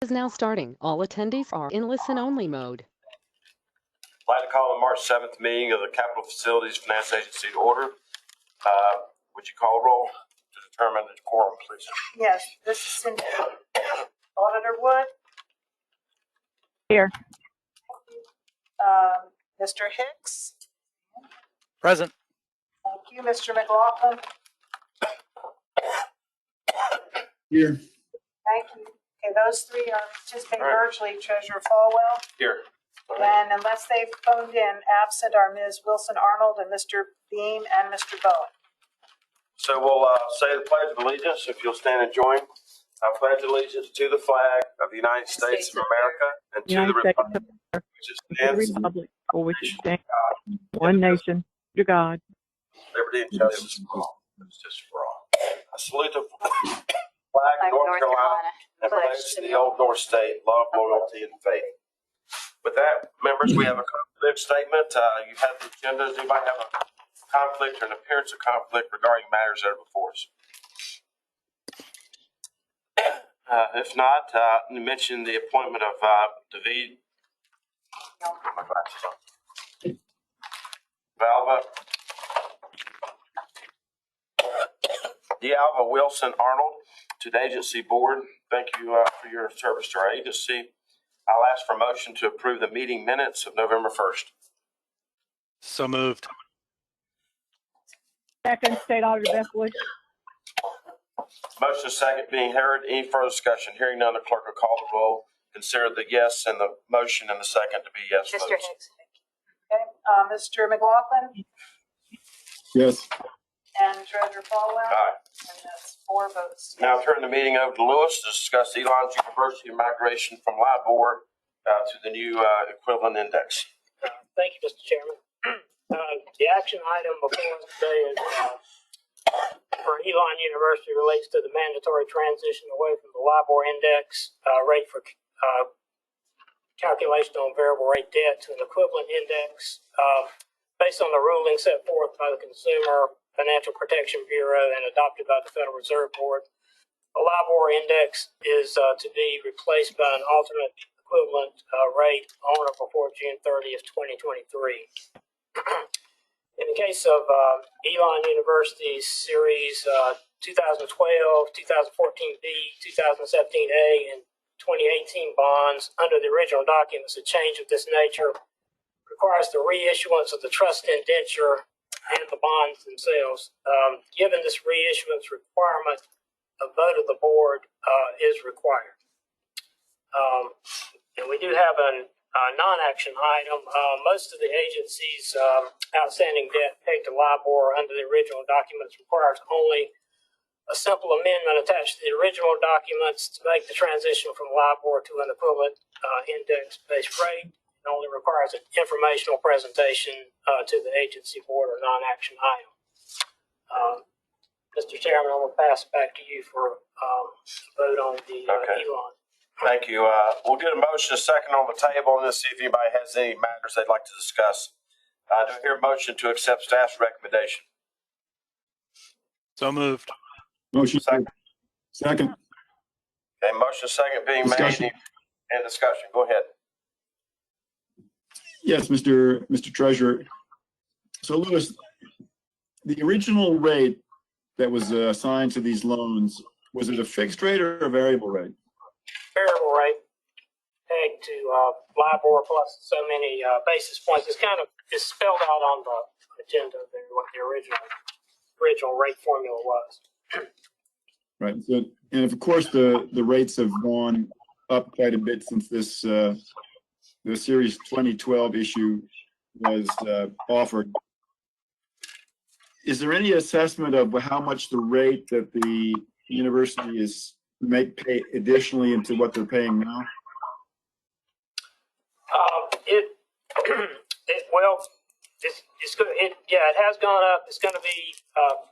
is now starting. All attendees are in listen-only mode. I'd like to call the March 7th meeting of the Capital Facilities Finance Agency to order. Would you call roll to determine the quorum, please? Yes, this is Cindy. Auditor Wood. Here. Mr. Hicks. Present. Thank you. Mr. McLaughlin. Here. Thank you. Okay, those three are participating virtually. Treasurer Falwell. Here. And unless they've phoned in, absent are Ms. Wilson Arnold and Mr. Beam and Mr. Bowen. So we'll say the Pledge of Allegiance, if you'll stand and join. I pledge allegiance to the flag of the United States of America and to the republic which Republic for which it stands, one nation, under God. Liberty and justice for all. Justice for all. I salute the flag of North Carolina and pledge to the old North State love, loyalty, and faith. With that, members, we have a conflict statement. You have the agenda. Does anybody have a conflict or an appearance of conflict regarding matters that are before us? If not, you mentioned the appointment of David. My glasses on. Valva. D'Alva Wilson Arnold to the agency board. Thank you for your service to our agency. I'll ask for a motion to approve the meeting minutes of November 1st. So moved. Second, State Auditor Beth Wood. Motion second being heard. Any further discussion? Hearing none, the clerk will call the roll. Consider the yes and the motion and the second to be yes Mr. votes. Hicks. Okay, Mr. McLaughlin Yes. and Treasurer Falwell. Aye. And that's 4 votes. Now turn the meeting over to Lewis to discuss Elon's University migration from LIBOR to the new equivalent index. Thank you, Mr. Chairman. The action item before us today is for Elon University relates to the mandatory transition away from the LIBOR index rate for calculation on variable rate debt to an equivalent index based on the ruling set forth by the Consumer Financial Protection Bureau and adopted by the Federal Reserve Board. The LIBOR index is to be replaced by an alternate equivalent rate on or before June 30th, 2023. In the case of Elon University's Series 2012, 2014B, 2017A, and 2018 bonds, under the original documents, a change of this nature requires the reissuance of the trust indenture and the bonds themselves. Given this reissuance requirement, a vote of the board is required. And we do have a non-action item. Most of the agency's outstanding debt pegged to LIBOR under the original documents requires only a simple amendment attached to the original documents to make the transition from LIBOR to an equivalent index-based rate. It only requires an informational presentation to the agency board or non-action item. Mr. Chairman, I'm going to pass it back to you for a vote on the Elon. Thank you. We'll get a motion, a second on the table, and then see if anybody has any matters they'd like to discuss. Do I hear a motion to accept staff's recommendation? So moved. Motion Second. Second. Okay, motion second being Discussion. made and discussion. Go ahead. Yes, Mr. Treasurer. So, Lewis, the original rate that was assigned to these loans, was it a fixed rate or a variable rate? Variable rate pegged to LIBOR plus so many basis points. It's spelled out on the agenda there what the original rate formula was. Right. So, and of course, the rates have gone up quite a bit since this the Series 2012 issue was offered. Is there any assessment of how much the rate that the university is pay additionally into what they're paying now? It's good. It has gone up. It's going to be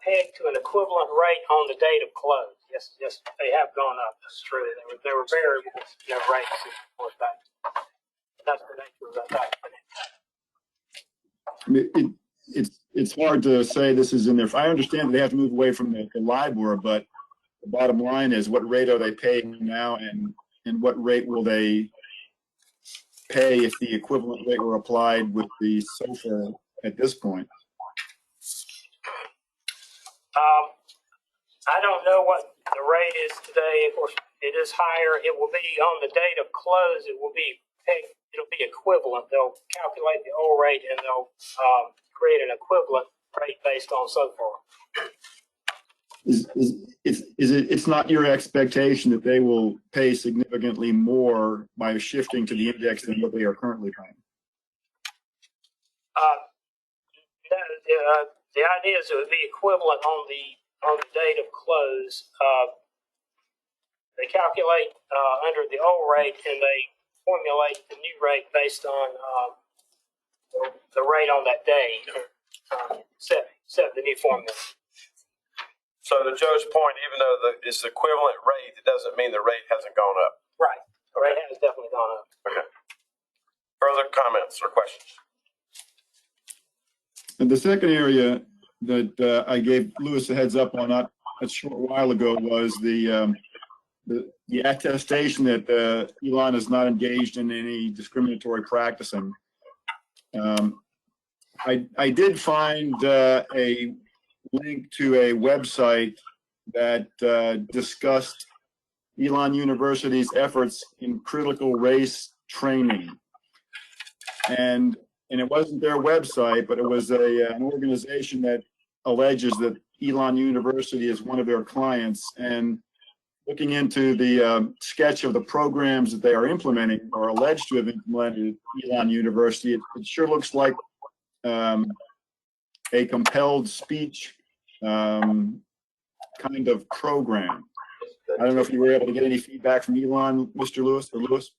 pegged to an equivalent rate on the date of close. Yes, they have gone up. That's true. They were variables, rates back. That's the nature of that document. It's hard to say this is in there. I understand that they have to move away from the LIBOR, but the bottom line is what rate are they paying now, and and what rate will they pay if the equivalent rate were applied with the SOFR at this point? I don't know what the rate is today. Of course, it is higher. It will be on the date of close. It'll be equivalent. They'll calculate the old rate and they'll create an equivalent rate based on SOFR. It's not your expectation that they will pay significantly more by shifting to the index than what they are currently paying? The idea is it would be equivalent on the date of close. They calculate under the old rate and they formulate the new rate based on the rate on that day. Set the new formula. So to Joe's point, even though it's the equivalent rate, it doesn't mean the rate hasn't gone up. Right. The rate has definitely gone up. Okay. Further comments or questions? And the second area that I gave Lewis a heads up on not a short while ago was the attestation that Elon is not engaged in any discriminatory practicing. I did find a link to a website that discussed Elon University's efforts in critical race training. And it wasn't their website, but it was an organization that alleges that Elon University is one of their clients. And looking into the sketch of the programs that they are implementing or alleged to have implemented at Elon University, it sure looks like a compelled speech kind of program. I don't know if you were able to get any feedback from Elon, Mr. Lewis or Lewis.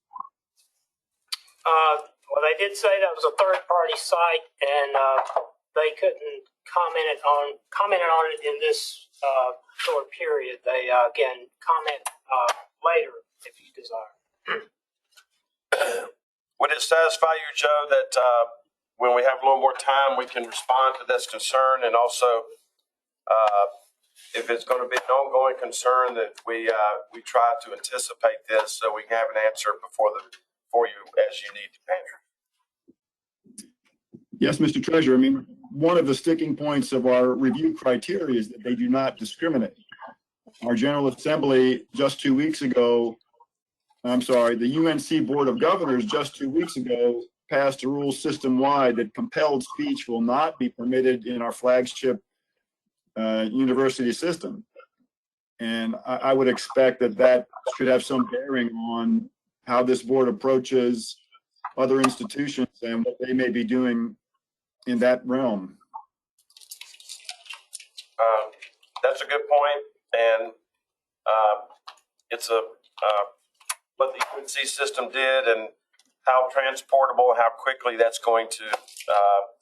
Well, they did say that was a third-party site, and they couldn't comment on it in this short period. They again comment later if you desire. Would it satisfy you, Joe, that when we have a little more time, we can respond to this concern, and also if it's going to be an ongoing concern, that we try to anticipate this so we can have an answer for you as you need to answer? Yes, Mr. Treasurer. I mean, one of the sticking points of our review criteria is that they do not discriminate. Our General Assembly just 2 weeks ago, I'm sorry, the UNC Board of Governors just 2 weeks ago passed a rule system-wide that compelled speech will not be permitted in our flagship university system. And I would expect that should have some bearing on how this board approaches other institutions and what they may be doing in that realm. That's a good point, and it's what the UNC system did and how transportable, how quickly that's going to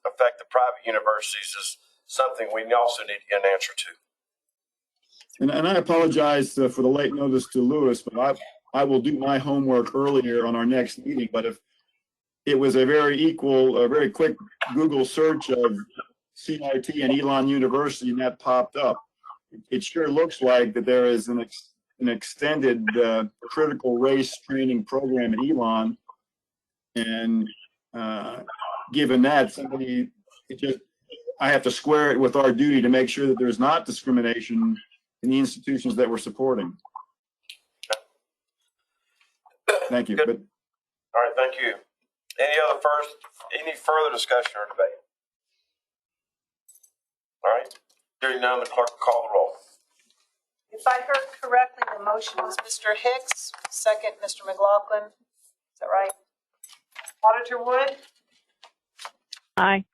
affect the private universities is something we also need to get an answer to. And I apologize for the late notice to Lewis, but I will do my homework earlier on our next meeting. But if it was a very quick Google search of CRT and Elon University, and that popped up, it sure looks like that there is an extended critical race training program at Elon. And given that, I have to square it with our duty to make sure that there's not discrimination in the institutions that we're supporting. Thank you. Good. All right, thank you. Any further discussion or debate? All right, hearing none, the clerk will call the roll. If I heard correctly, the motion was Mr. Hicks, second Mr. McLaughlin. Is that right? Auditor Wood? Aye.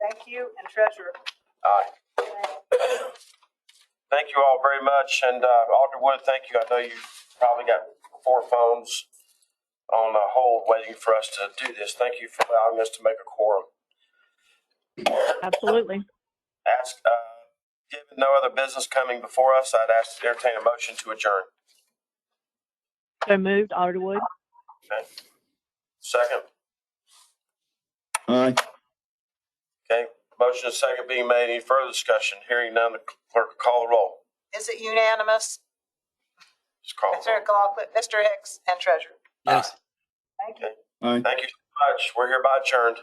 Thank you. And Treasurer? Aye. Thank you all very much. And Auditor Wood, thank you. I know you probably got 4 phones on hold waiting for us to do this. Thank you for allowing us to make a quorum. Absolutely. Given no other business coming before us, I'd ask to entertain a motion to adjourn. So moved, Auditor Wood. Okay. Second. Aye. Okay. Motion and second being made. Any further discussion? Hearing none, the clerk will call the roll. Is it unanimous? Just call. Mr. McLaughlin, Mr. Hicks, and Treasurer. Yes. Thank you. Aye. Thank you so much. We're hereby adjourned.